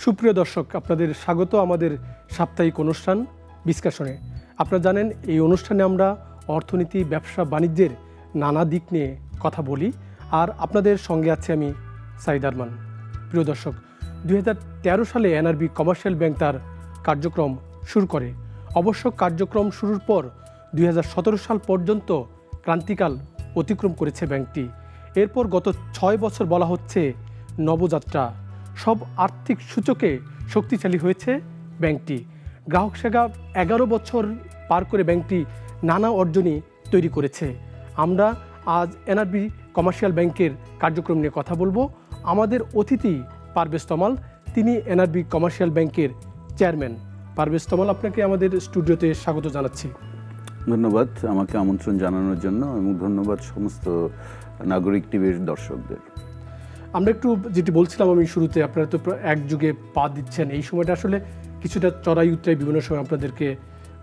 সুপ্রিয় দর্শক, আপনাদের স্বাগত আমাদের সাপ্তাহিক অনুষ্ঠান বিশ্লেষণে। আপনারা জানেন এই অনুষ্ঠানে আমরা অর্থনীতি, ব্যবসা, বাণিজ্যের নানা দিক নিয়ে কথা বলি, আর আপনাদের সঙ্গে আছে আমি সাইদ আরমান। প্রিয় দর্শক, 2013 সালে এনআরবি কমার্শিয়াল ব্যাংক তার কার্যক্রম শুরু করে। অবশ্য কার্যক্রম শুরুর পর 2017 সাল পর্যন্ত ক্রান্তিকাল অতিক্রম করেছে ব্যাংকটি। এরপর গত 6 বছর বলা হচ্ছে নবযাত্রা। সব আর্থিক সূচকে শক্তিশালী হয়েছে ব্যাংকটি। গ্রাহক সেবা 11 বছর পার করে ব্যাংকটি নানা অর্জনই তৈরি করেছে। আমরা আজ এনআরবি কমার্শিয়াল ব্যাংকের কার্যক্রম নিয়ে কথা বলবো। আমাদের অতিথি পারভেজ তমাল, তিনি এনআরবি কমার্শিয়াল ব্যাংকের চেয়ারম্যান। পারভেজ তমাল, আপনাকে আমাদের স্টুডিওতে স্বাগত জানাচ্ছি। ধন্যবাদ আমাকে আমন্ত্রণ জানানোর জন্য, এবং ধন্যবাদ সমস্ত নাগরিক টিভির দর্শকদের। আমরা একটু যেটি বলছিলাম আমি শুরুতে, আপনারা তো এক যুগে পা দিচ্ছেন। এই সময়টা আসলে কিছুটা চড়াই উতরাই বিভিন্ন সময় আপনাদেরকে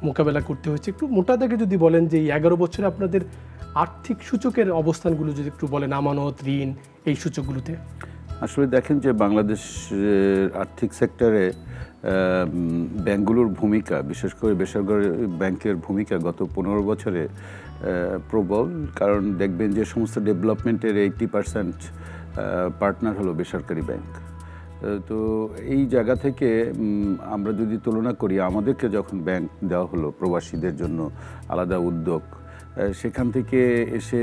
মোকাবেলা করতে হয়েছে। একটু মোটা দাগে যদি বলেন যে এই 11 বছরে আপনাদের আর্থিক সূচকের অবস্থানগুলো যদি একটু বলেন, আমানত, ঋণ, এই সূচকগুলোতে। আসলে দেখেন যে বাংলাদেশের আর্থিক সেক্টরে ব্যাংকগুলোর ভূমিকা, বিশেষ করে বেসরকারি ব্যাংকের ভূমিকা গত 15 বছরে প্রবল। কারণ দেখবেন যে সমস্ত ডেভেলপমেন্টের 80% পার্টনার হলো বেসরকারি ব্যাংক। তো এই জায়গা থেকে আমরা যদি তুলনা করি, আমাদেরকে যখন ব্যাংক দেওয়া হলো প্রবাসীদের জন্য আলাদা উদ্যোগ, সেখান থেকে এসে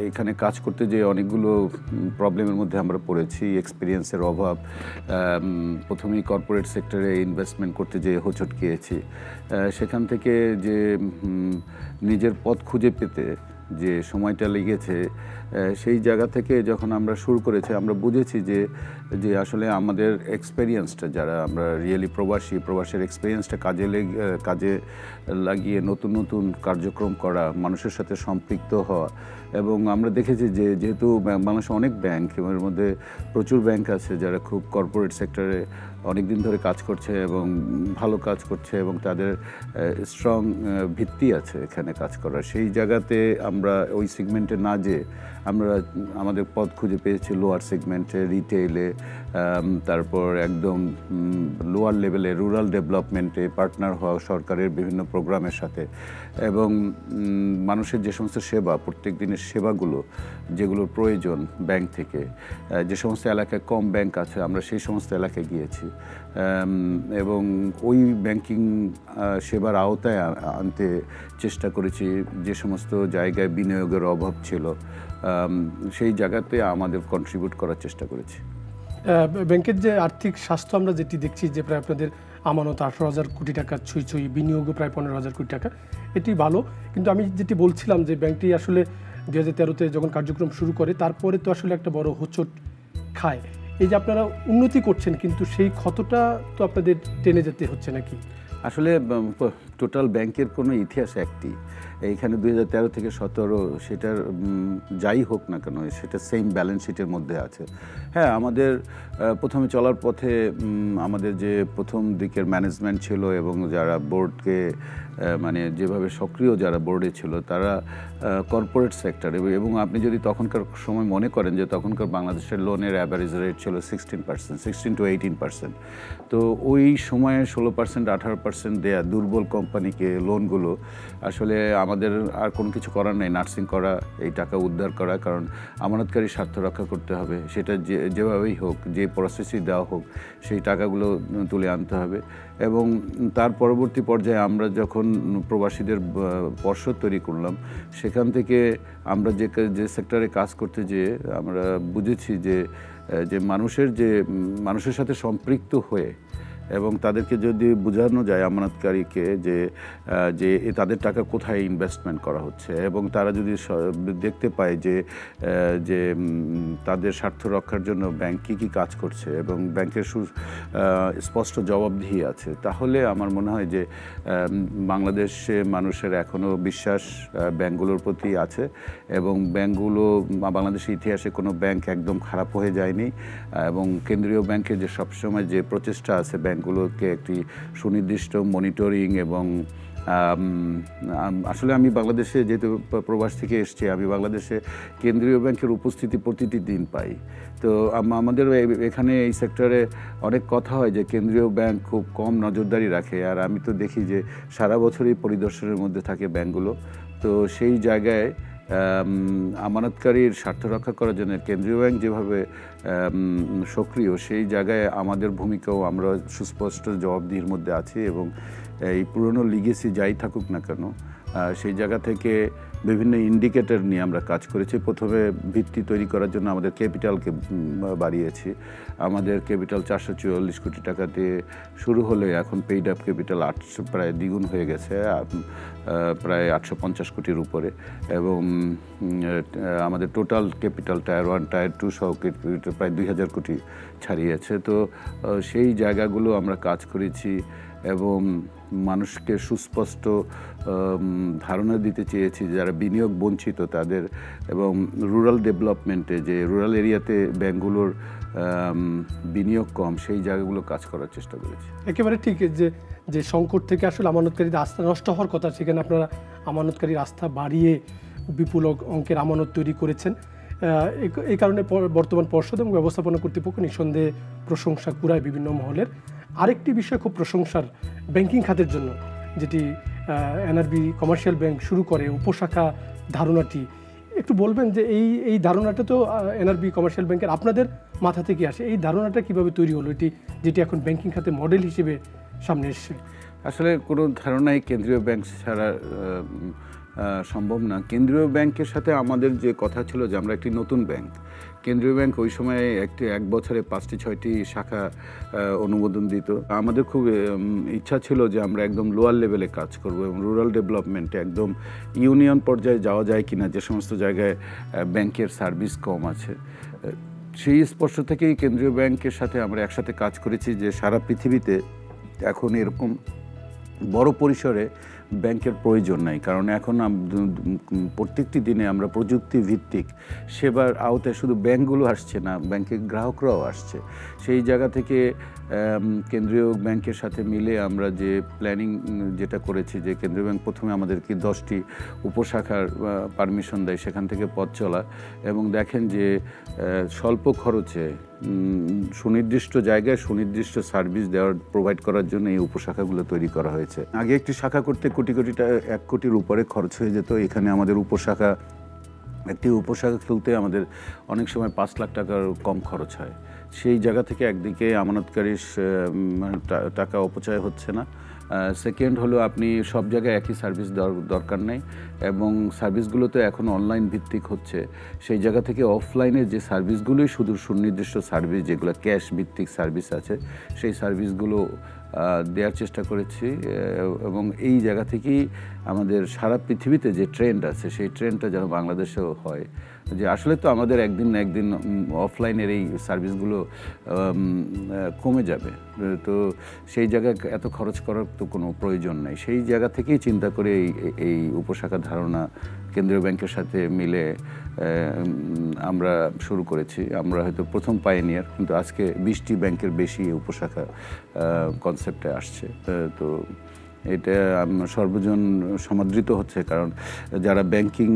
এখানে কাজ করতে যে অনেকগুলো প্রবলেমের মধ্যে আমরা পড়েছি। এক্সপিরিয়েন্সের অভাব, প্রথমেই কর্পোরেট সেক্টরে ইনভেস্টমেন্ট করতে যে হোঁচট খেয়েছি, সেখান থেকে যে নিজের পথ খুঁজে পেতে যে সময়টা লেগেছে, সেই জায়গা থেকে যখন আমরা শুরু করেছি আমরা বুঝেছি যে আসলে আমাদের এক্সপেরিয়েন্সটা, যারা আমরা রিয়েলি প্রবাসের এক্সপেরিয়েন্সটা কাজে লাগিয়ে নতুন নতুন কার্যক্রম করা, মানুষের সাথে সম্পৃক্ত হওয়া। এবং আমরা দেখেছি যে যেহেতু বাংলাদেশে অনেক ব্যাংক, এর মধ্যে প্রচুর ব্যাংক আছে যারা খুব কর্পোরেট সেক্টরে অনেক দিন ধরে কাজ করছে এবং ভালো কাজ করছে, এবং তাদের স্ট্রং ভিত্তি আছে এখানে কাজ করার। সেই জায়গাতে আমরা ওই সেগমেন্টে না যেয়ে আমরা আমাদের পথ খুঁজে পেয়েছি লোয়ার সেগমেন্টে, রিটেইলে, তারপর একদম লোয়ার লেভেলে রুরাল ডেভেলপমেন্টে পার্টনার হওয়া সরকারের বিভিন্ন প্রোগ্রামের সাথে। এবং মানুষের যে সমস্ত সেবা, প্রত্যেক দিনের সেবাগুলো যেগুলোর প্রয়োজন ব্যাংক থেকে, যে সমস্ত এলাকায় কম ব্যাংক আছে আমরা সেই সমস্ত এলাকায় গিয়েছি এবং ওই ব্যাংকিং সেবার আওতায় আনতে চেষ্টা করেছি। যে সমস্ত জায়গায় বিনিয়োগের অভাব ছিল সেই জায়গাতে আমাদের কন্ট্রিবিউট করার চেষ্টা করেছি। ব্যাংকের যে আর্থিক স্বাস্থ্য আমরা যেটি দেখছি, যে প্রায় আপনাদের আমানত 18,000 কোটি টাকা ছুঁই, বিনিয়োগও প্রায় 15,000 কোটি টাকা, এটি ভালো। কিন্তু আমি যেটি বলছিলাম যে ব্যাংকটি আসলে 2013-তে যখন কার্যক্রম শুরু করে তারপরে তো আসলে একটা বড় হোঁচট খায়। এই যে আপনারা উন্নতি করছেন, কিন্তু সেই ক্ষতটা তো আপনাদের টেনে যেতে হচ্ছে নাকি? আসলে টোটাল ব্যাংকের কোনো ইতিহাস একটি, এইখানে 2013 থেকে 2017 সেটার যাই হোক না কেন সেটা সেম ব্যালেন্স শিটের মধ্যে আছে। হ্যাঁ, আমাদের প্রথমে চলার পথে আমাদের যে প্রথম দিকের ম্যানেজমেন্ট ছিল এবং যারা বোর্ডকে মানে যেভাবে সক্রিয় যারা বোর্ডে ছিল তারা কর্পোরেট সেক্টর, এবং আপনি যদি তখনকার সময় মনে করেন যে তখনকার বাংলাদেশের লোনের অ্যাভারেজ রেট ছিল 16% to 18%। তো ওই সময়ে 16% 18% দেয়া দুর্বল কোম্পানিকে লোনগুলো আসলে আমাদের আর কোনো কিছু করার নেই, নার্সিং করা, এই টাকা উদ্ধার করা। কারণ আমানতকারী স্বার্থ রক্ষা করতে হবে, সেটা যেভাবেই হোক, যে প্রসেসই দেওয়া হোক, সেই টাকাগুলো তুলে আনতে হবে। এবং তার পরবর্তী পর্যায়ে আমরা যখন প্রবাসীদের পর্ষদ তৈরি করলাম, সেখান থেকে আমরা যে সেক্টরে কাজ করতে যেয়ে আমরা বুঝেছি যে মানুষের সাথে সম্পৃক্ত হয়ে এবং তাদেরকে যদি বোঝানো যায় আমানতকারীকে যে তাদের টাকা কোথায় ইনভেস্টমেন্ট করা হচ্ছে, এবং তারা যদি দেখতে পায় যে তাদের স্বার্থ রক্ষার জন্য ব্যাংক কী কাজ করছে এবং ব্যাংকের স্পষ্ট জবাবদিহি আছে, তাহলে আমার মনে হয় যে বাংলাদেশে মানুষের এখনও বিশ্বাস ব্যাংকগুলোর প্রতি আছে। এবং ব্যাংকগুলো বাংলাদেশের ইতিহাসে কোনো ব্যাংক একদম খারাপ হয়ে যায়নি, এবং কেন্দ্রীয় ব্যাংকের যে সবসময় যে প্রচেষ্টা আছে ব্যাংকগুলোকে একটি সুনির্দিষ্ট মনিটরিং এবং আসলে আমি বাংলাদেশে যেহেতু প্রবাস থেকে এসেছি, আমি বাংলাদেশে কেন্দ্রীয় ব্যাংকের উপস্থিতি প্রতিটি দিন পাই। তো আমাদের এখানে এই সেক্টরে অনেক কথা হয় যে কেন্দ্রীয় ব্যাংক খুব কম নজরদারি রাখে, আর আমি তো দেখি যে সারা বছরই পরিদর্শনের মধ্যে থাকে ব্যাংকগুলো। তো সেই জায়গায় আমানতকারীর স্বার্থ রক্ষা করার জন্য কেন্দ্রীয় ব্যাংক যেভাবে সক্রিয়, সেই জায়গায় আমাদের ভূমিকাও আমরা সুস্পষ্ট জবাবদিহির মধ্যে আছি। এবং এই পুরনো লিগেসি যাই থাকুক না কেন, সেই জায়গা থেকে বিভিন্ন ইন্ডিকেটর নিয়ে আমরা কাজ করেছি। প্রথমে ভিত্তি তৈরি করার জন্য আমাদের ক্যাপিটালকে বাড়িয়েছি। আমাদের ক্যাপিটাল 444 কোটি টাকা দিয়ে শুরু হলে এখন পেইড আপ ক্যাপিটাল প্রায় দ্বিগুণ হয়ে গেছে, প্রায় 850 কোটির উপরে। এবং আমাদের টোটাল ক্যাপিটাল টায়ার 1 টায়ার 2 সহ ক্যাপিটাল প্রায় 2000 কোটি ছাড়িয়েছে। তো সেই জায়গাগুলো আমরা কাজ করেছি এবং মানুষকে সুস্পষ্ট ধারণা দিতে চেয়েছি যারা বিনিয়োগ বঞ্চিত তাদের, এবং রুরাল ডেভেলপমেন্টে যে রুরাল এরিয়াতে ব্যাংকগুলোর বিনিয়োগ কম, সেই জায়গাগুলো কাজ করার চেষ্টা করেছি। একেবারে ঠিক, যে সংকট থেকে আসলে আমানতকারীদের আস্থা নষ্ট হওয়ার কথা, সেখানে আপনারা আমানতকারীর আস্থা বাড়িয়ে বিপুল অঙ্কের আমানত তৈরি করেছেন। এই কারণে বর্তমান পর্ষদ এবং ব্যবস্থাপনা কর্তৃপক্ষ নিঃসন্দেহে প্রশংসা কুড়ায় বিভিন্ন মহলের। আরেকটি বিষয় খুব প্রশংসার ব্যাংকিং খাতের জন্য, যেটি এনআরবি কমার্শিয়াল ব্যাংক শুরু করে উপশাখা ধারণাটি, একটু বলবেন যে এই ধারণাটা তো এনআরবি কমার্শিয়াল ব্যাংকের আপনাদের মাথা থেকে আসে, এই ধারণাটা কিভাবে তৈরি হলো, যেটি এখন ব্যাংকিং খাতে মডেল হিসেবে সামনে এসছে? আসলে কোনো ধারণাই কেন্দ্রীয় ব্যাংক ছাড়া সম্ভব না। কেন্দ্রীয় ব্যাংকের সাথে আমাদের যে কথা ছিল যে আমরা একটি নতুন ব্যাংক, কেন্দ্রীয় ব্যাংক ওই সময় এক বছরে 5-6টি শাখা অনুমোদন দিত। আমাদের খুব ইচ্ছা ছিল যে আমরা একদম লোয়ার লেভেলে কাজ করব এবং রুরাল ডেভেলপমেন্টে একদম ইউনিয়ন পর্যায়ে যাওয়া যায় কিনা, যে সমস্ত জায়গায় ব্যাংকের সার্ভিস কম আছে। সেই স্পর্শ থেকেই কেন্দ্রীয় ব্যাংকের সাথে আমরা একসাথে কাজ করেছি যে সারা পৃথিবীতে এখন এরকম বড় পরিসরে ব্যাংকের প্রয়োজন নাই, কারণ এখন প্রত্যেকটি দিনে আমরা প্রযুক্তি ভিত্তিক সেবার আওতায় শুধু ব্যাংকগুলো আসছে না, ব্যাংকের গ্রাহকরাও আসছে। সেই জায়গা থেকে কেন্দ্রীয় ব্যাংকের সাথে মিলে আমরা যে প্ল্যানিং যেটা করেছি, যে কেন্দ্রীয় ব্যাংক প্রথমে আমাদেরকে 10টি উপশাখার পারমিশন দেয়, সেখান থেকে পথ চলা, এবং দেখেন যে স্বল্প খরচে সুনির্দিষ্ট জায়গায় সুনির্দিষ্ট সার্ভিস প্রোভাইড করার জন্য এই উপশাখাগুলো তৈরি করা হয়েছে। আগে একটি শাখা করতে কোটি 1 কোটির উপরে খরচ হয়ে যেত। এখানে আমাদের একটি উপশাখা খুলতে আমাদের অনেক সময় 5 লাখ টাকার কম খরচ হয়। সেই জায়গা থেকে একদিকে আমানতকারীর টাকা অপচয় হচ্ছে না, সেকেন্ড হলো আপনি সব জায়গায় একই সার্ভিস দরকার নেই, এবং সার্ভিসগুলো তো এখন অনলাইন ভিত্তিক হচ্ছে। সেই জায়গা থেকে অফলাইনের যে সার্ভিসগুলোই শুধু সুনির্দিষ্ট সার্ভিস, যেগুলো ক্যাশ ভিত্তিক সার্ভিস আছে, সেই সার্ভিসগুলো দেওয়ার চেষ্টা করেছি। এবং এই জায়গা থেকেই আমাদের সারা পৃথিবীতে যে ট্রেন্ড আছে, সেই ট্রেন্ডটা যেন বাংলাদেশেও হয়, যে আসলে তো আমাদের একদিন না একদিন অফলাইনের এই সার্ভিসগুলো কমে যাবে। তো সেই জায়গায় এত খরচ করার তো কোনো প্রয়োজন নেই। সেই জায়গা থেকেই চিন্তা করে এই উপশাখা ধারণা কেন্দ্রীয় ব্যাংকের সাথে মিলে আমরা শুরু করেছি। আমরা হয়তো প্রথম পাইনিয়ার, কিন্তু আজকে 20টি ব্যাংকের বেশি উপশাখা কনসেপ্টে আসছে। তো এটা সর্বজন সমাদৃত হচ্ছে, কারণ যারা ব্যাংকিং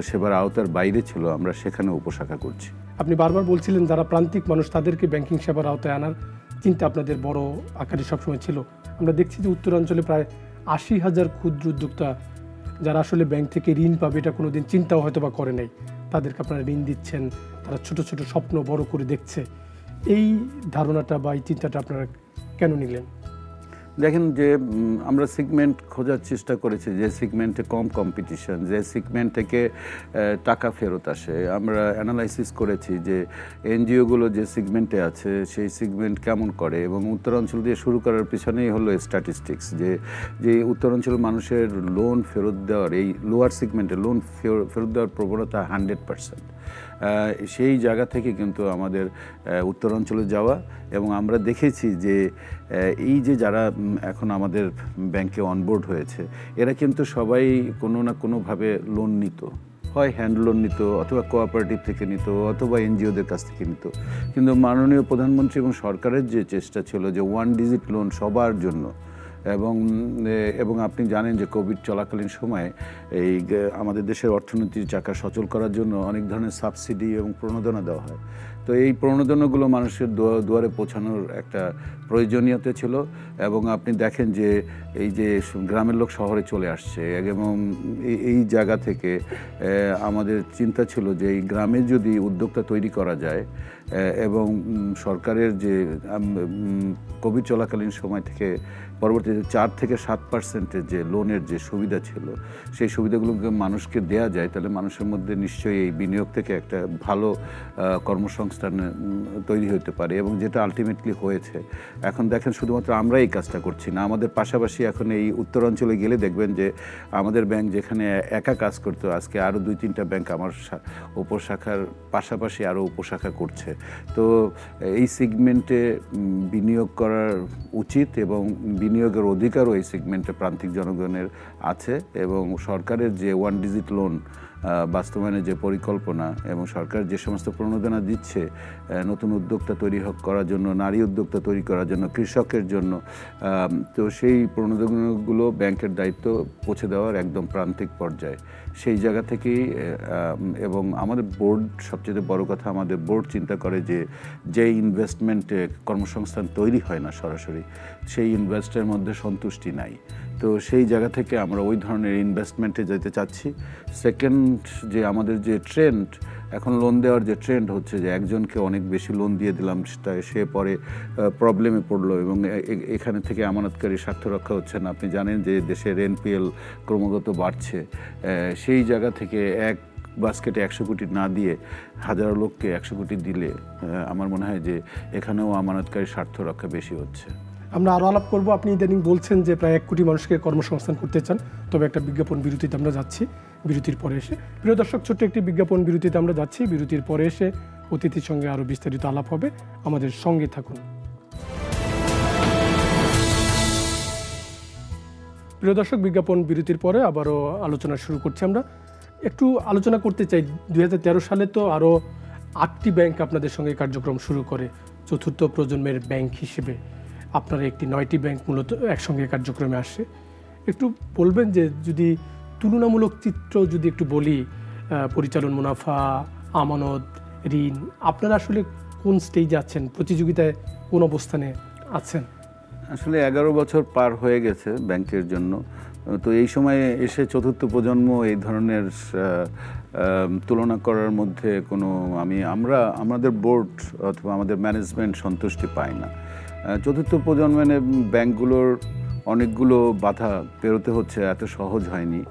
সেবার আওতার বাইরে ছিল আমরা সেখানে উপশাখা করছি। আপনি বারবার বলছিলেন যারা প্রান্তিক মানুষ তাদেরকে ব্যাংকিং সেবার আওতায় আনার চিন্তা আপনাদের বড় আকারে সবসময় ছিল। আমরা দেখছি যে উত্তরাঞ্চলে প্রায় 80,000 ক্ষুদ্র উদ্যোক্তা যারা আসলে ব্যাংক থেকে ঋণ পাবে এটা কোনোদিন চিন্তাও হয়তো বা করে নাই, তাদেরকে আপনারা ঋণ দিচ্ছেন, তারা ছোট ছোট স্বপ্ন বড় করে দেখছে। এই ধারণাটা বা এই চিন্তাটা আপনারা কেন নিলেন? দেখেন যে আমরা সেগমেন্ট খোঁজার চেষ্টা করেছি, যে সেগমেন্টে কম কম্পিটিশন, যে সেগমেন্ট থেকে টাকা ফেরত আসে। আমরা অ্যানালাইসিস করেছি যে এনজিওগুলো যে সেগমেন্টে আছে সেই সেগমেন্ট কেমন করে, এবং উত্তরাঞ্চল দিয়ে শুরু করার পিছনেই হলো স্ট্যাটিস্টিক্স, যে উত্তরাঞ্চল মানুষের লোন ফেরত দেওয়ার, এই লোয়ার সেগমেন্টে লোন ফেরত দেওয়ার প্রবণতা 100%। সেই জায়গা থেকে কিন্তু আমাদের উত্তরাঞ্চলে যাওয়া, এবং আমরা দেখেছি যে এই যে যারা এখন আমাদের ব্যাংকে অনবোর্ড হয়েছে, এরা কিন্তু সবাই কোনো না কোনোভাবে লোন নিত, হয় হ্যান্ড লোন নিত, অথবা কোঅপারেটিভ থেকে নিত, অথবা এনজিওদের কাছ থেকে নিত। কিন্তু মাননীয় প্রধানমন্ত্রী এবং সরকারের যে চেষ্টা ছিল যে 1 ডিজিট লোন সবার জন্য, এবং এবং আপনি জানেন যে কোভিড চলাকালীন সময়ে আমাদের দেশের অর্থনীতির চাকা সচল করার জন্য অনেক ধরনের সাবসিডি এবং প্রণোদনা দেওয়া হয়। তো এই প্রণোদনাগুলো মানুষের দুয়ারে পৌঁছানোর একটা প্রয়োজনীয়তা ছিল। এবং আপনি দেখেন যে এই যে গ্রামের লোক শহরে চলে আসছে, এবং এই জায়গা থেকে আমাদের চিন্তা ছিল যে এই গ্রামে যদি উদ্যোক্তা তৈরি করা যায় এবং সরকারের যে কোভিড চলাকালীন সময় থেকে পরবর্তীতে 4 থেকে 7% যে লোনের যে সুবিধা ছিল, সেই সুবিধাগুলোকে মানুষকে দেয়া যায়, তাহলে মানুষের মধ্যে নিশ্চয়ই এই বিনিয়োগ থেকে একটা ভালো কর্মসংস্থান তৈরি হতে পারে, এবং যেটা আলটিমেটলি হয়েছে। এখন দেখেন শুধুমাত্র আমরা এই কাজটা করছি না, আমাদের পাশাপাশি এখন এই উত্তরাঞ্চলে গেলে দেখবেন যে আমাদের ব্যাংক যেখানে একা কাজ করতো, আজকে আরও 2-3টা ব্যাংক আমার উপশাখার পাশাপাশি আরও উপশাখা করছে। তো এই সেগমেন্টে বিনিয়োগ করার উচিত, এবং বিনিয়োগের অধিকারও এই সেগমেন্টে প্রান্তিক জনগণের আছে। এবং সরকারের যে 1 ডিজিট লোন বাস্তবায়নের যে পরিকল্পনা এবং সরকার যে সমস্ত প্রণোদনা দিচ্ছে নতুন উদ্যোক্তা তৈরি করার জন্য, নারী উদ্যোক্তা তৈরি করার জন্য, কৃষকের জন্য, তো সেই প্রণোদনাগুলো ব্যাংকের দায়িত্ব পৌঁছে দেওয়ার একদম প্রান্তিক পর্যায়ে। সেই জায়গা থেকেই এবং আমাদের বোর্ড, সবচেয়ে বড় কথা, আমাদের বোর্ড চিন্তা করে যে ইনভেস্টমেন্টে কর্মসংস্থান তৈরি হয় না সরাসরি, সেই ইনভেস্টের মধ্যে সন্তুষ্টি নাই। তো সেই জায়গা থেকে আমরা ওই ধরনের ইনভেস্টমেন্টে যেতে চাচ্ছি। সেকেন্ড, যে আমাদের যে ট্রেন্ড এখন লোন দেওয়ার যে ট্রেন্ড হচ্ছে, যে একজনকে অনেক বেশি লোন দিয়ে দিলাম, সে পরে প্রবলেমে পড়লো, এবং এখানে থেকে আমানতকারী স্বার্থ রক্ষা হচ্ছে না। আপনি জানেন যে দেশের এনপিএল ক্রমাগত বাড়ছে। সেই জায়গা থেকে এক বাস্কেটে 100 কোটি না দিয়ে হাজারো লোককে 100 কোটি দিলে আমার মনে হয় যে এখানেও আমানতকারী স্বার্থ রক্ষা বেশি হচ্ছে। আমরা আরও আলাপ করবো। আপনি ইদানিং বলছেন যে প্রায় 1 কোটি মানুষকে কর্মসংস্থান করতে চান, তবে একটা বিজ্ঞাপন বিরতিতে আমরা যাচ্ছি। বিরতির পরে এসে, প্রিয় দর্শক, ছোট্ট একটি বিজ্ঞাপন বিরতিতে আমরা যাচ্ছি। বিরতির পরে এসে অতিথির সঙ্গে আরও বিস্তারিত আলাপ হবে, আমাদের সঙ্গে থাকুন। প্রিয় দর্শক, বিজ্ঞাপন বিরতির পরে আবারও আলোচনা শুরু করছি। আমরা একটু আলোচনা করতে চাই, 2013 সালে তো আরও 8টি ব্যাংক আপনাদের সঙ্গে কার্যক্রম শুরু করে, চতুর্থ প্রজন্মের ব্যাংক হিসেবে আপনারা একটি 9টি ব্যাংক মূলত একসঙ্গে কার্যক্রমে আসে। একটু বলবেন যে যদি তুলনামূলক চিত্র যদি একটু বলি, পরিচালন মুনাফা, আমানত, ঋণ, আপনারা আসলে কোন স্টেজে আছেন, প্রতিযোগিতায় কোন অবস্থানে আছেন? আসলে 11 বছর পার হয়ে গেছে ব্যাংকের জন্য। তো এই সময়ে এসে চতুর্থ প্রজন্ম এই ধরনের তুলনা করার মধ্যে কোনো আমাদের বোর্ড অথবা আমাদের ম্যানেজমেন্ট সন্তুষ্টি পায় না। চতুর্থ প্রজন্মের ব্যাংকগুলোর অনেকগুলো বাধা পেরোতে হচ্ছে, এত সহজ হয়নি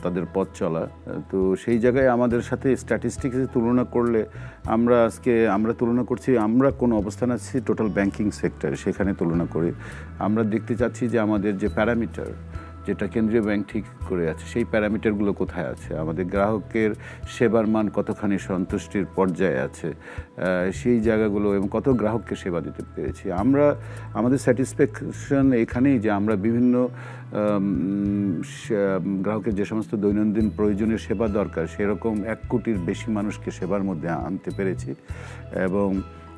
তাদের পথ চলা। তো সেই জায়গায় আমাদের সাথে স্ট্যাটিস্টিক্সে তুলনা করলে আমরা তুলনা করছি, আমরা কোন অবস্থান আছি টোটাল ব্যাংকিং সেক্টরে, সেখানে তুলনা করি। আমরা দেখতে চাচ্ছি যে আমাদের যে প্যারামিটার, যেটা কেন্দ্রীয় ব্যাংক ঠিক করে আছে, সেই প্যারামিটারগুলো কোথায় আছে, আমাদের গ্রাহকের সেবার মান কতখানি সন্তুষ্টির পর্যায়ে আছে, সেই জায়গাগুলো, এবং কত গ্রাহককে সেবা দিতে পেরেছি। আমাদের স্যাটিসফ্যাকশন এখানেই যে আমরা বিভিন্ন গ্রাহকের যে সমস্ত দৈনন্দিন প্রয়োজনীয় সেবা দরকার, সেরকম 1 কোটির বেশি মানুষকে সেবার মধ্যে আনতে পেরেছি। এবং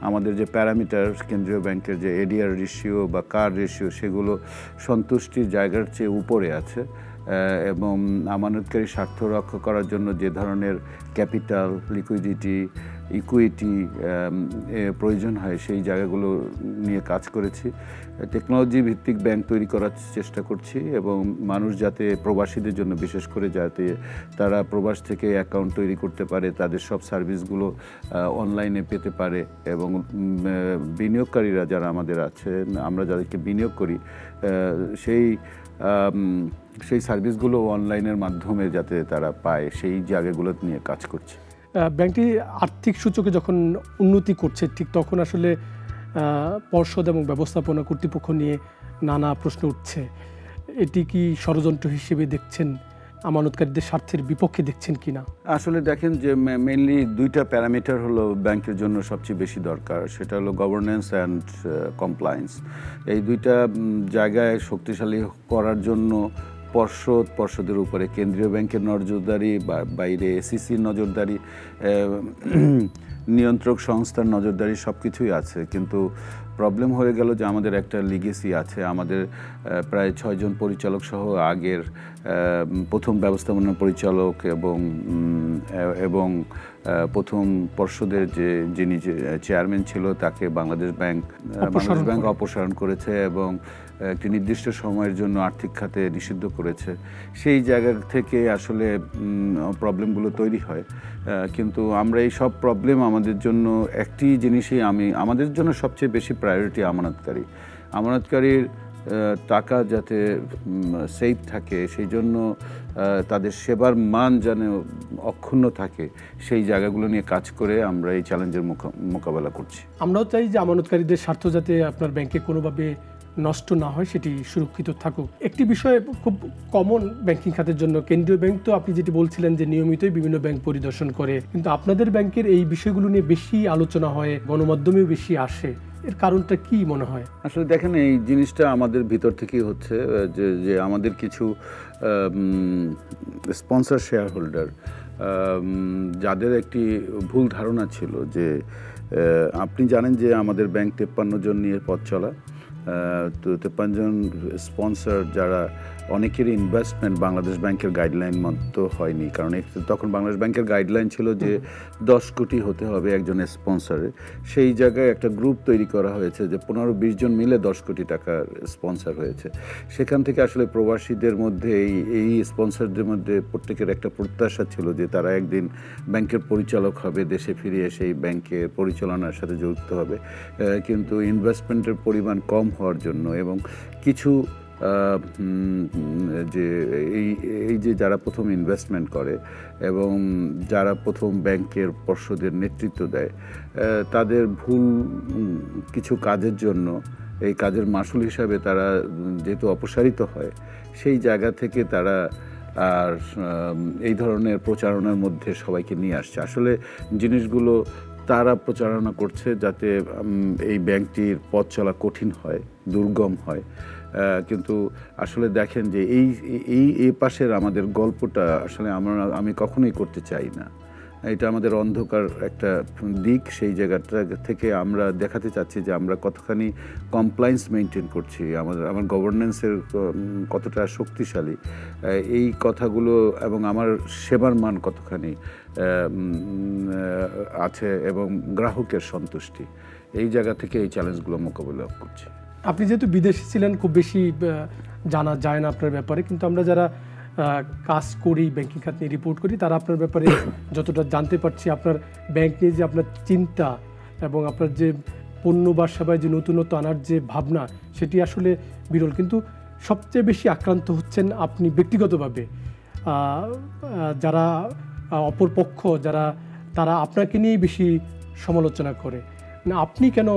আমাদের যে প্যারামিটার, কেন্দ্রীয় ব্যাংকের যে এডিআর রেশিও বা কার রেশিও, সেগুলো সন্তুষ্টির জায়গার চেয়ে উপরে আছে। এবং আমানতকারী স্বার্থ রক্ষা করার জন্য যে ধরনের ক্যাপিটাল, লিকুইডিটি, ইকুইটি প্রয়োজন হয়, সেই জায়গাগুলো নিয়ে কাজ করেছি। টেকনোলজি ভিত্তিক ব্যাংক তৈরি করার চেষ্টা করছি, এবং মানুষ যাতে প্রবাসীদের জন্য, বিশেষ করে যাতে তারা প্রবাস থেকে অ্যাকাউন্ট তৈরি করতে পারে, তাদের সব সার্ভিসগুলো অনলাইনে পেতে পারে, এবং বিনিয়োগকারীরা যারা আমাদের আছে, আমরা যাদেরকে বিনিয়োগ করি, সেই সার্ভিসগুলো অনলাইনের মাধ্যমে যাতে তারা পায়, সেই জায়গাগুলো নিয়ে কাজ করছে। ব্যাংকটি আর্থিক সূচকে যখন উন্নতি করছে, ঠিক তখন আসলে পর্ষদ এবং ব্যবস্থাপনা কর্তৃপক্ষ নিয়ে নানা প্রশ্ন উঠছে। এটি কি ষড়যন্ত্র হিসেবে দেখছেন, আমানতকারীদের স্বার্থের বিপক্ষে দেখছেন কিনা? আসলে দেখেন যে মেইনলি 2টা প্যারামিটার হলো ব্যাংকের জন্য সবচেয়ে বেশি দরকার, সেটা হলো গভর্নেন্স অ্যান্ড কমপ্লায়েন্স। এই 2টা জায়গায় শক্তিশালী করার জন্য পর্ষদের উপরে কেন্দ্রীয় ব্যাংকের নজরদারি, বাইরে এসিসির নজরদারি, নিয়ন্ত্রক সংস্থার নজরদারি সব কিছুই আছে, কিন্তু প্রবলেম হয়ে গেল যে আমাদের একটা লিগেসি আছে। আমাদের প্রায় 6 জন পরিচালক সহ আগের প্রথম ব্যবস্থাপনা পরিচালক এবং প্রথম পর্ষদের যিনি চেয়ারম্যান ছিল তাকে বাংলাদেশ ব্যাংক অপসারণ করেছে এবং একটি নির্দিষ্ট সময়ের জন্য আর্থিক খাতে নিষিদ্ধ করেছে। সেই জায়গা থেকে আসলে প্রবলেমগুলো তৈরি হয়। কিন্তু আমরা এই সব প্রবলেম আমাদের জন্য একটি জিনিসই আমাদের জন্য সবচেয়ে বেশি প্রায়োরিটি আমানতকারীর টাকা যাতে সেফ থাকে, সেই জন্য তাদের সেবার মান যেন অক্ষুণ্ণ থাকে, সেই জায়গাগুলো নিয়ে কাজ করে আমরা এই চ্যালেঞ্জের মোকাবেলা করছি। আমরাও চাই যে আমানতকারীদের স্বার্থ যাতে আপনার ব্যাংকে কোনোভাবে নষ্ট না হয়, সেটি সুরক্ষিত থাকুক। একটি বিষয় খুব কমন ব্যাংকিং খাতের জন্য, কেন্দ্রীয় ব্যাংক তো আপনি যেটি বলছিলেন যে নিয়মিতই বিভিন্ন ব্যাংক পরিদর্শন করে, কিন্তু আপনাদের ব্যাংকের এই বিষয়গুলো নিয়ে বেশি আলোচনা হয়, গণমাধ্যমেও বেশি আসে, এর কারণটা কি মনে হয়? আসলে দেখেন, এই জিনিসটা আমাদের ভিতর থেকেই হচ্ছে যে আমাদের কিছু স্পন্সর শেয়ার হোল্ডার যাদের একটি ভুল ধারণা ছিল যে আপনি জানেন যে আমাদের ব্যাংক 53 জন নিয়ে পথ চলা, তো 53 জন স্পন্সর যারা অনেকেরই ইনভেস্টমেন্ট বাংলাদেশ ব্যাংকের গাইডলাইন মতো হয়নি, কারণ তখন বাংলাদেশ ব্যাংকের গাইডলাইন ছিল যে 10 কোটি হতে হবে একজনের স্পন্সরে। সেই জায়গায় একটা গ্রুপ তৈরি করা হয়েছে যে 15-20 জন মিলে 10 কোটি টাকার স্পন্সর হয়েছে। সেখান থেকে আসলে প্রবাসীদের মধ্যে এই স্পন্সরদের মধ্যে প্রত্যেকের একটা প্রত্যাশা ছিল যে তারা একদিন ব্যাংকের পরিচালক হবে, দেশে ফিরে এসে এই ব্যাংকের পরিচালনার সাথে যুক্ত হবে। কিন্তু ইনভেস্টমেন্টের পরিমাণ কম হওয়ার জন্য এবং কিছু যে এই যে যারা প্রথম ইনভেস্টমেন্ট করে এবং যারা প্রথম ব্যাংকের পর্ষদের নেতৃত্ব দেয়, তাদের ভুল কিছু কাজের জন্য এই কাজের মাসুল হিসাবে তারা যেহেতু অপসারিত হয়, সেই জায়গা থেকে তারা আর এই ধরনের প্রচারণার মধ্যে সবাইকে নিয়ে আসছে। আসলে জিনিসগুলো তারা প্রচারণা করছে যাতে এই ব্যাংকটির পথ চলা কঠিন হয়, দুর্গম হয়। কিন্তু আসলে দেখেন যে এই পাশের আমাদের গল্পটা আসলে আমি কখনোই করতে চাই না। এটা আমাদের অন্ধকার একটা দিক। সেই জায়গাটা থেকে আমরা দেখাতে চাচ্ছি যে আমরা কতখানি কমপ্লায়েন্স মেনটেন করছি, আমার গভর্নেন্সের কতটা শক্তিশালী, এই কথাগুলো, এবং আমার সেবার মান কতখানি আছে এবং গ্রাহকের সন্তুষ্টি, এই জায়গা থেকে এই চ্যালেঞ্জগুলো মোকাবিলা করছি। আপনি যেহেতু বিদেশে ছিলেন, খুব বেশি জানা যায় না আপনার ব্যাপারে, কিন্তু আমরা যারা কাজ করি, ব্যাংকিং খাত নিয়ে রিপোর্ট করি, তারা আপনার ব্যাপারে যতটা জানতে পারছি, আপনার ব্যাংক নিয়ে যে আপনার চিন্তা এবং আপনার যে পণ্য বা সেবায় যে নতুনত্ব আনার যে ভাবনা, সেটি আসলে বিরল। কিন্তু সবচেয়ে বেশি আক্রান্ত হচ্ছেন আপনি ব্যক্তিগতভাবে। যারা অপরপক্ষ তারা আপনাকে নিয়েই বেশি সমালোচনা করে, না আপনি কেন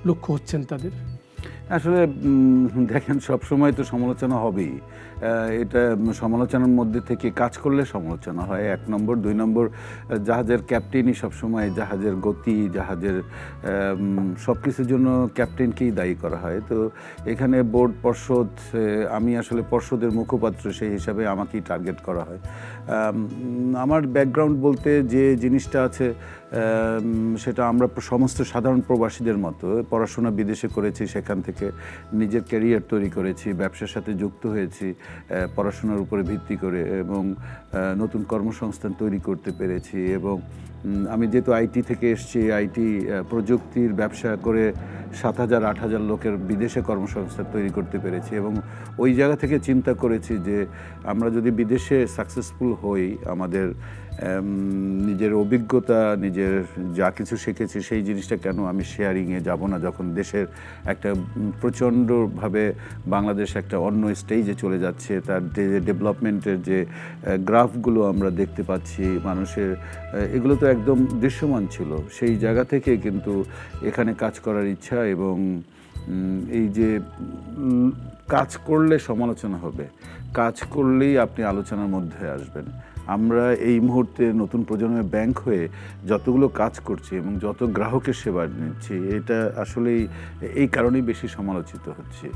লক্ষ্য হচ্ছেন তাদের? আসলে দেখেন, সবসময় তো সমালোচনা হবেই। এটা সমালোচনার মধ্যে থেকে কাজ করলে সমালোচনা হয়, 1 নম্বর। 2 নম্বর, জাহাজের ক্যাপ্টেনই সবসময় জাহাজের গতি, জাহাজের সব কিছুর জন্য ক্যাপ্টেনকেই দায়ী করা হয়। তো এখানে বোর্ড, পর্ষদ, আমি আসলে পর্ষদের মুখপাত্র, সেই হিসাবে আমাকেই টার্গেট করা হয়। আমার ব্যাকগ্রাউন্ড বলতে যে জিনিসটা আছে সেটা আমরা সমস্ত সাধারণ প্রবাসীদের মতো পড়াশোনা বিদেশে করেছি, সেখান থেকে নিজের ক্যারিয়ার তৈরি করেছি, ব্যবসার সাথে যুক্ত হয়েছি পড়াশোনার উপরে ভিত্তি করে, এবং নতুন কর্মসংস্থান তৈরি করতে পেরেছি। এবং আমি যেহেতু আইটি থেকে এসেছি, আইটি প্রযুক্তির ব্যবসা করে 7,000-8,000 লোকের বিদেশে কর্মসংস্থান তৈরি করতে পেরেছি। এবং ওই জায়গা থেকে চিন্তা করেছি যে আমরা যদি বিদেশে সাকসেসফুল হই, আমাদের নিজের অভিজ্ঞতা, নিজের যা কিছু শিখেছি, সেই জিনিসটা কেন আমি শেয়ারিংয়ে যাব না, যখন দেশের একটা প্রচণ্ডভাবে বাংলাদেশ একটা অন্য স্টেজে চলে যাচ্ছে। তার যে ডেভেলপমেন্টের যে গ্রাফগুলো আমরা দেখতে পাচ্ছি মানুষের, এগুলো তো একদম দৃশ্যমান ছিল। সেই জায়গা থেকে কিন্তু এখানে কাজ করার ইচ্ছা, এবং এই যে কাজ করলে সমালোচনা হবে, কাজ করলেই আপনি আলোচনার মধ্যে আসবেন। আমরা এই মুহূর্তে নতুন প্রজন্মের ব্যাংক হয়ে যতগুলো কাজ করছি এবং যত গ্রাহকের সেবা নিচ্ছি, এটা আসলেই এই কারণেই বেশি সমালোচিত হচ্ছে।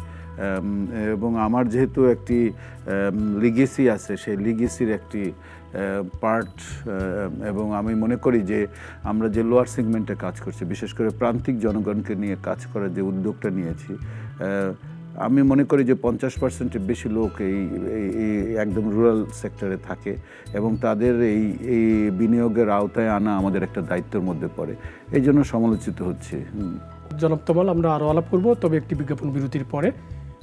এবং আমার যেহেতু একটি লিগেসি আছে, সেই লিগেসির একটি পার্ট, এবং আমি মনে করি যে আমরা যে লোয়ার সেগমেন্টে কাজ করছি, বিশেষ করে প্রান্তিক জনগণকে নিয়ে কাজ করার যে উদ্যোগটা নিয়েছি, আমি মনে করি যে 50%-এর বেশি লোক এই একদম রুরাল সেক্টরে থাকে এবং তাদের এই বিনিয়োগের আওতায় আনা আমাদের একটা দায়িত্বের মধ্যে পড়ে, এই জন্য সমালোচিত হচ্ছে। জনাব তমাল, আমরা আরও আলাপ করব, তবে একটি বিজ্ঞাপন বিরতির পরে।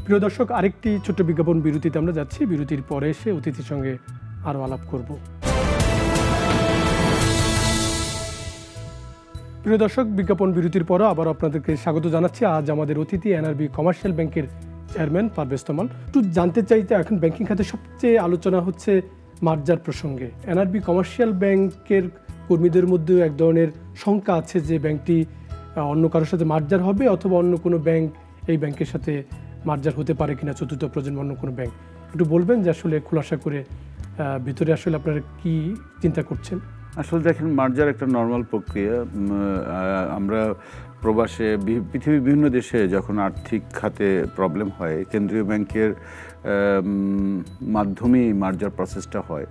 প্রিয় দর্শক, আরেকটি ছোট্ট বিজ্ঞাপন বিরতিতে আমরা যাচ্ছি। বিরতির পরে এসে অতিথির সঙ্গে আরও আলাপ করব। প্রিয় দর্শক, বিজ্ঞাপন বিরতির পরও আবার আপনাদেরকে স্বাগত জানাচ্ছি। আজ আমাদের অতিথি এনআরবি কমার্শিয়াল ব্যাংকের চেয়ারম্যান পারভেজ তমাল। একটু জানতে চাইতে, এখন ব্যাংকিং খাতে সবচেয়ে আলোচনা হচ্ছে মার্জার প্রসঙ্গে। এনআরবি কমার্শিয়াল ব্যাংকের কর্মীদের মধ্যে এক ধরনের শঙ্কা আছে যে ব্যাংকটি অন্য কারোর সাথে মার্জার হবে, অথবা অন্য কোনো ব্যাংক এই ব্যাংকের সাথে মার্জার হতে পারে কিনা, চতুর্থ প্রজন্ম অন্য কোনো ব্যাংক। একটু বলবেন যে আসলে খোলাসা করে ভিতরে আসলে আপনারা কি চিন্তা করছেন? আসলে দেখেন, মার্জার একটা নর্মাল প্রক্রিয়া। আমরা প্রবাসে, পৃথিবীর বিভিন্ন দেশে যখন আর্থিক খাতে প্রবলেম হয়, কেন্দ্রীয় ব্যাংকের মাধ্যমেই মার্জার প্রসেসটা হয়,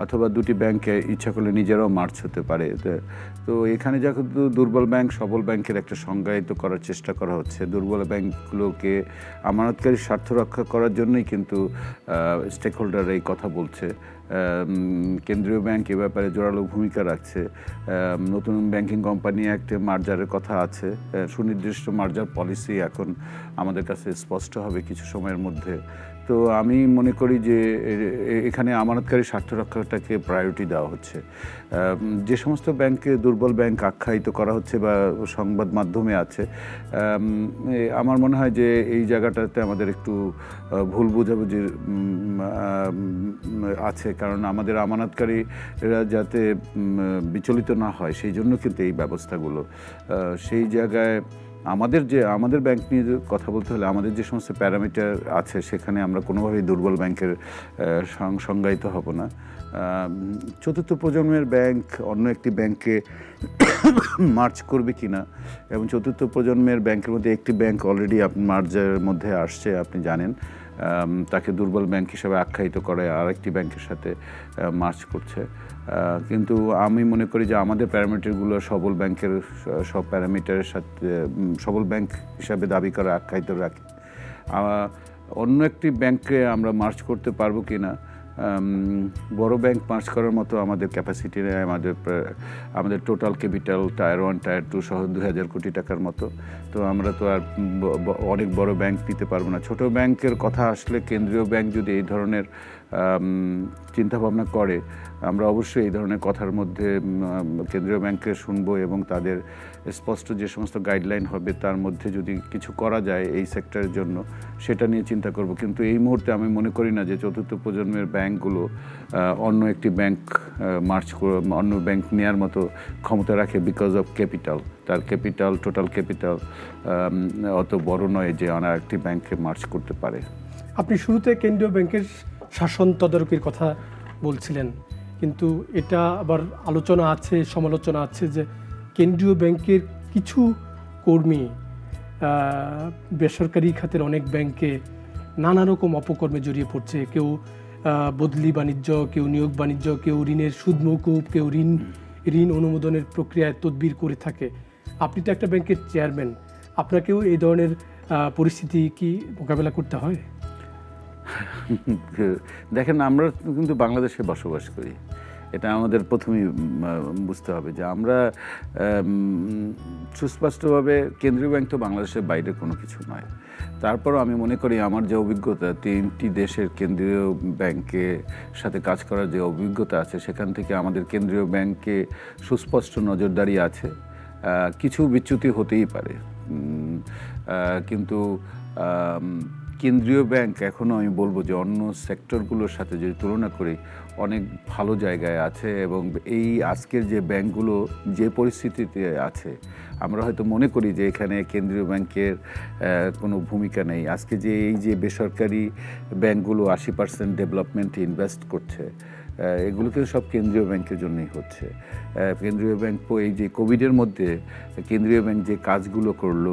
অথবা দুটি ব্যাংকে ইচ্ছা করলে নিজেরাও মার্জ হতে পারে। তো এখানে যখন দুর্বল ব্যাংক সবল ব্যাংকের একটা সংজ্ঞায়িত করার চেষ্টা করা হচ্ছে, দুর্বল ব্যাংকগুলোকে আমানতকারী স্বার্থ রক্ষা করার জন্যই কিন্তু স্টেক হোল্ডার এই কথা বলছে। কেন্দ্রীয় ব্যাংক এ ব্যাপারে জোরালো ভূমিকা রাখছে। নতুন ব্যাংকিং কোম্পানি অ্যাক্টে মার্জারের কথা আছে। সুনির্দিষ্ট মার্জার পলিসি এখন আমাদের কাছে স্পষ্ট হবে কিছু সময়ের মধ্যে। তো আমি মনে করি যে এখানে আমানতকারী স্বার্থ রক্ষাটাকে প্রায়োরিটি দেওয়া হচ্ছে। যে সমস্ত ব্যাংকে দুর্বল ব্যাংক আখ্যায়িত করা হচ্ছে বা সংবাদ মাধ্যমে আছে, আমার মনে হয় যে এই জায়গাটাতে আমাদের একটু ভুল বোঝাবুঝির আছে, কারণ আমাদের আমানতকারীরা যাতে বিচলিত না হয় সেই জন্য কিন্তু এই ব্যবস্থাগুলো। সেই জায়গায় আমাদের ব্যাংক নিয়ে কথা বলতে হলে আমাদের যে সমস্ত প্যারামিটার আছে, সেখানে আমরা কোনোভাবেই দুর্বল ব্যাংকের সংজ্ঞায়িত হব না। চতুর্থ প্রজন্মের ব্যাংক অন্য একটি ব্যাংকে মার্জ করবে কিনা, এবং চতুর্থ প্রজন্মের ব্যাংকের মধ্যে একটি ব্যাংক অলরেডি মার্জের মধ্যে আসছে, আপনি জানেন, তাকে দুর্বল ব্যাংক হিসাবে আখ্যায়িত করে আরেকটি ব্যাংকের সাথে মার্জ করছে। কিন্তু আমি মনে করি যে আমাদের প্যারামিটারগুলো সবল ব্যাংকের সব প্যারামিটারের সাথে সবল ব্যাংক হিসাবে দাবি করা আখ্যায়িত রাখে। অন্য একটি ব্যাংকে আমরা মার্জ করতে পারবো কি না, বড় ব্যাংক মার্জ করার মতো আমাদের ক্যাপাসিটি নেই। আমাদের টোটাল ক্যাপিটাল টায়ার 1 টায়ার 2 সহ 2000 কোটি টাকার মতো। তো আমরা তো আর অনেক বড় ব্যাংক নিতে পারবো না। ছোট ব্যাংকের কথা আসলে কেন্দ্রীয় ব্যাংক যদি এই ধরনের চিন্তাভাবনা করে, আমরা অবশ্যই এই ধরনের কথার মধ্যে কেন্দ্রীয় ব্যাংকে শুনবো এবং তাদের স্পষ্ট যে সমস্ত গাইডলাইন হবে তার মধ্যে যদি কিছু করা যায় এই সেক্টরের জন্য, সেটা নিয়ে চিন্তা করব। কিন্তু এই মুহূর্তে আমি মনে করি না যে চতুর্থ প্রজন্মের ব্যাংকগুলো অন্য একটি ব্যাংক অন্য ব্যাংক নেওয়ার মতো ক্ষমতা রাখে, বিকজ অফ ক্যাপিটাল। তার ক্যাপিটাল, টোটাল ক্যাপিটাল অত বড় নয় যে অন্য একটি ব্যাংকে মার্জ করতে পারে। আপনি শুরুতে কেন্দ্রীয় ব্যাংকের শাসন তদারকির কথা বলছিলেন, কিন্তু এটা আবার আলোচনা আছে, সমালোচনা আছে যে কেন্দ্রীয় ব্যাংকের কিছু কর্মী বেসরকারি খাতের অনেক ব্যাংকে নানা রকম অপকর্মে জড়িয়ে পড়ছে। কেউ বদলি বাণিজ্য, কেউ নিয়োগ বাণিজ্য, কেউ ঋণের সুদ মওকুফ, কেউ ঋণ অনুমোদনের প্রক্রিয়ায় তদবির করে থাকে। আপনি তো একটা ব্যাংকের চেয়ারম্যান, আপনাকেও এই ধরনের পরিস্থিতি কি মোকাবেলা করতে হয়? দেখেন, আমরা কিন্তু বাংলাদেশে বসবাস করি, এটা আমাদের প্রথমেই বুঝতে হবে যে আমরা সুস্পষ্টভাবে কেন্দ্রীয় ব্যাংক তো বাংলাদেশের বাইরে কোনো কিছু নয়। তারপরও আমি মনে করি আমার যে অভিজ্ঞতা, 3টি দেশের কেন্দ্রীয় ব্যাংকের সাথে কাজ করার যে অভিজ্ঞতা আছে, সেখান থেকে আমাদের কেন্দ্রীয় ব্যাংকে সুস্পষ্ট নজরদারি আছে। কিছু বিচ্যুতি হতেই পারে, কিন্তু কেন্দ্রীয় ব্যাংক এখনও আমি বলবো যে অন্য সেক্টরগুলোর সাথে যদি তুলনা করি অনেক ভালো জায়গায় আছে। এবং এই আজকের যে ব্যাংকগুলো যে পরিস্থিতিতে আছে, আমরা হয়তো মনে করি যে এখানে কেন্দ্রীয় ব্যাংকের কোনো ভূমিকা নেই। আজকে যে এই যে বেসরকারি ব্যাংকগুলো 80% ডেভেলপমেন্টে ইনভেস্ট করছে, এগুলো কিন্তু সব কেন্দ্রীয় ব্যাংকের জন্যই হচ্ছে। কেন্দ্রীয় ব্যাংক এই যে কোভিডের মধ্যে কেন্দ্রীয় ব্যাংক যে কাজগুলো করলো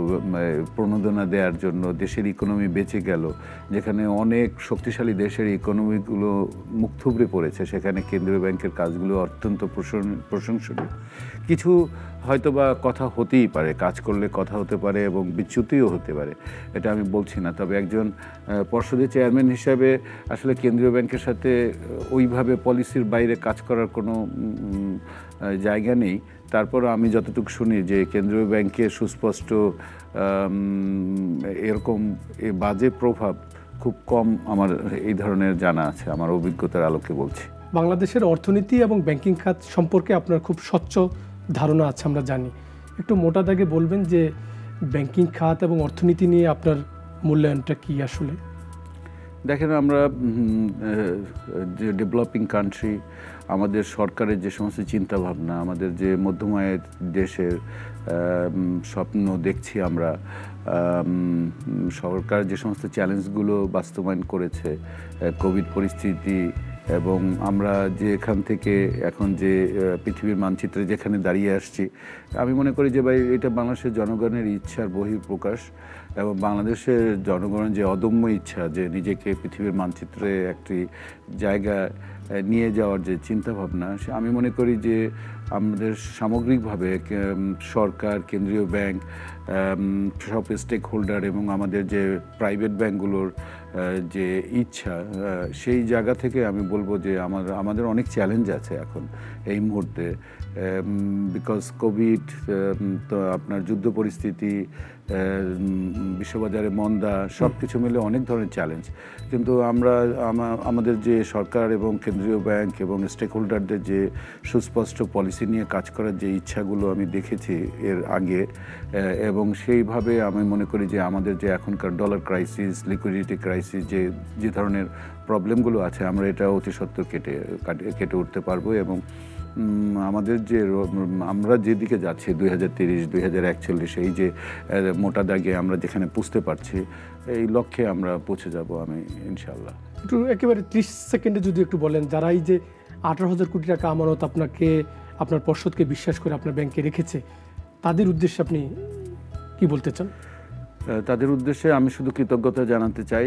প্রণোদনা দেওয়ার জন্য, দেশের ইকোনমি বেঁচে গেল, যেখানে অনেক শক্তিশালী দেশের ইকোনমিগুলো মুখ থুবড়ে পড়েছে, সেখানে কেন্দ্রীয় ব্যাংকের কাজগুলো অত্যন্ত প্রশংসনীয়। কিছু হয়তোবা কথা হতেই পারে, কাজ করলে কথা হতে পারে এবং বিচ্যুতিও হতে পারে, এটা আমি বলছি না। তবে একজন পর্ষদের চেয়ারম্যান হিসাবে আসলে কেন্দ্রীয় ব্যাংকের সাথে ওইভাবে পলিসির বাইরে কাজ করার কোনো জায়গা নেই। তারপরও আমি যতটুকু শুনি যে কেন্দ্রীয় ব্যাংকের সুস্পষ্ট এরকম বাজে প্রভাব খুব কম আমার এই ধরনের জানা আছে, আমার অভিজ্ঞতার আলোকে বলছি। বাংলাদেশের অর্থনীতি এবং ব্যাংকিং খাত সম্পর্কে আপনার খুব স্বচ্ছ ধারণা আছে আমরা জানি। একটু মোটা দাগে বলবেন যে ব্যাংকিং খাত এবং অর্থনীতি নিয়ে আপনার মূল্যায়নটা কি আসলে? দেখেন, আমরা যে ডেভেলপিং কান্ট্রি, আমাদের সরকারের যে সমস্ত চিন্তাভাবনা, আমাদের যে মধ্যম আয়ের দেশের স্বপ্ন দেখছি আমরা, সরকার যে সমস্ত চ্যালেঞ্জগুলো বাস্তবায়ন করেছে, কোভিড পরিস্থিতি, এবং আমরা যে এখান থেকে এখন যে পৃথিবীর মানচিত্রে যেখানে দাঁড়িয়ে আসছি, আমি মনে করি যে ভাই এটা বাংলাদেশের জনগণের ইচ্ছার বহিঃপ্রকাশ, এবং বাংলাদেশের জনগণের যে অদম্য ইচ্ছা যে নিজেকে পৃথিবীর মানচিত্রে একটি জায়গায় নিয়ে যাওয়ার যে চিন্তাভাবনা, আমি মনে করি যে আমাদের সামগ্রিকভাবে সরকার, কেন্দ্রীয় ব্যাংক, সব স্টেক হোল্ডার এবং আমাদের যে প্রাইভেট ব্যাংকগুলোর যে ইচ্ছা, সেই জায়গা থেকে আমি বলবো যে আমাদের অনেক চ্যালেঞ্জ আছে এখন এই মুহূর্তে। বিকজ কোভিড, তো আপনার যুদ্ধ পরিস্থিতি, বিশ্ববাজারে মন্দা, সব কিছু মিলে অনেক ধরনের চ্যালেঞ্জ। কিন্তু আমাদের যে সরকার এবং কেন্দ্রীয় ব্যাংক এবং স্টেক হোল্ডারদের যে সুস্পষ্ট পলিসি নিয়ে কাজ করার যে ইচ্ছাগুলো আমি দেখেছি এর আগে, এবং সেইভাবে আমি মনে করি যে আমাদের যে এখনকার ডলার ক্রাইসিস, লিকুইডিটি ক্রাইসিস, যে ধরনের প্রবলেমগুলো আছে, আমরা এটা অতি সত্বর কেটে উঠতে পারবো। এবং আমাদের যে আমরা যেদিকে যাচ্ছি 2030, 2041, এই যে মোটা দাগে আমরা যেখানে পুষতে পারছি, এই লক্ষ্যে আমরা পৌঁছে যাব আমি ইনশাআল্লাহ। একটু একেবারে 30 সেকেন্ডে যদি একটু বলেন, যারা এই যে 18,000 কোটি টাকা আমানত আপনার পর্ষদকে বিশ্বাস করে আপনার ব্যাংকে রেখেছে, তাদের উদ্দেশ্যে আপনি কি বলতে চান? তাদের উদ্দেশ্যে আমি শুধু কৃতজ্ঞতা জানাতে চাই,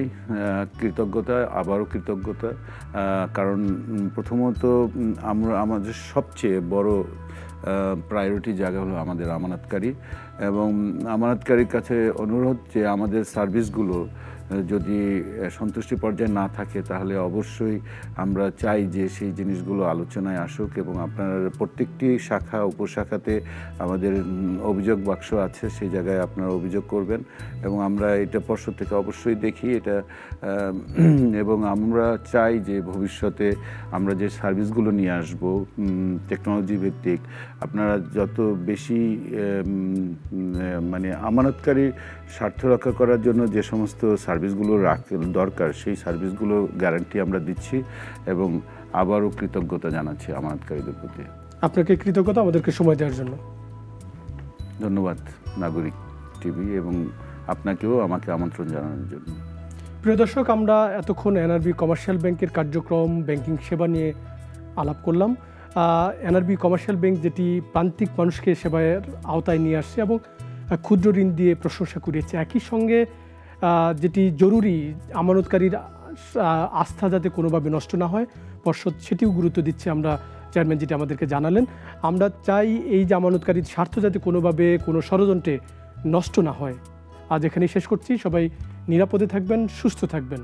আবারও কৃতজ্ঞতা। কারণ প্রথমত আমাদের সবচেয়ে বড় প্রায়োরিটি জায়গা হলো আমাদের আমানতকারী, এবং আমানতকারীর কাছে অনুরোধ যে আমাদের সার্ভিসগুলো যদি সন্তুষ্টি পর্যায়ে না থাকে, তাহলে অবশ্যই আমরা চাই যে সেই জিনিসগুলো আলোচনায় আসুক, এবং আপনার প্রত্যেকটি শাখা উপশাখাতে আমাদের অভিযোগ বাক্স আছে, সেই জায়গায় আপনারা অভিযোগ করবেন, এবং আমরা এটা পর্ষদ থেকে অবশ্যই দেখি এটা, এবং আমরা চাই যে ভবিষ্যতে আমরা যে সার্ভিসগুলো নিয়ে আসব টেকনোলজি ভিত্তিক, আপনারা যত বেশি মানে আমানতকারীর স্বার্থ রক্ষা করার জন্য যে সমস্ত সার্ভিসগুলো দরকার, সেই সার্ভিসগুলো গ্যারান্টি আমরা দিচ্ছি, এবং আবারও কৃতজ্ঞতা জানাচ্ছি আমানতকারীদের প্রতি। আপনাকে কৃতজ্ঞতা আমাদেরকে সময় দেওয়ার জন্য। ধন্যবাদ নাগরিক টিভি, এবং আপনাকেও আমাকে আমন্ত্রণ জানানোর জন্য। প্রিয় দর্শক, আমরা এতক্ষণ এনআরবি কমার্শিয়াল ব্যাংকের কার্যক্রম, ব্যাংকিং সেবা নিয়ে আলাপ করলাম। এনআরবি কমার্শিয়াল ব্যাংক যেটি প্রান্তিক মানুষকে সেবার আওতায় নিয়ে আসছে এবং ক্ষুদ্র ঋণ দিয়ে প্রশংসা করিয়েছে, একই সঙ্গে যেটি জরুরি আমানতকারীর আস্থা যাতে কোনোভাবে নষ্ট না হয়, পর্ষদ সেটিও গুরুত্ব দিচ্ছে। আমরা চেয়ারম্যান যেটি আমাদেরকে জানালেন, আমরা চাই এই যে আমানতকারীর স্বার্থ যাতে কোনোভাবে কোনো ষড়যন্ত্রে নষ্ট না হয়। আজ এখানেই শেষ করছি। সবাই নিরাপদে থাকবেন, সুস্থ থাকবেন।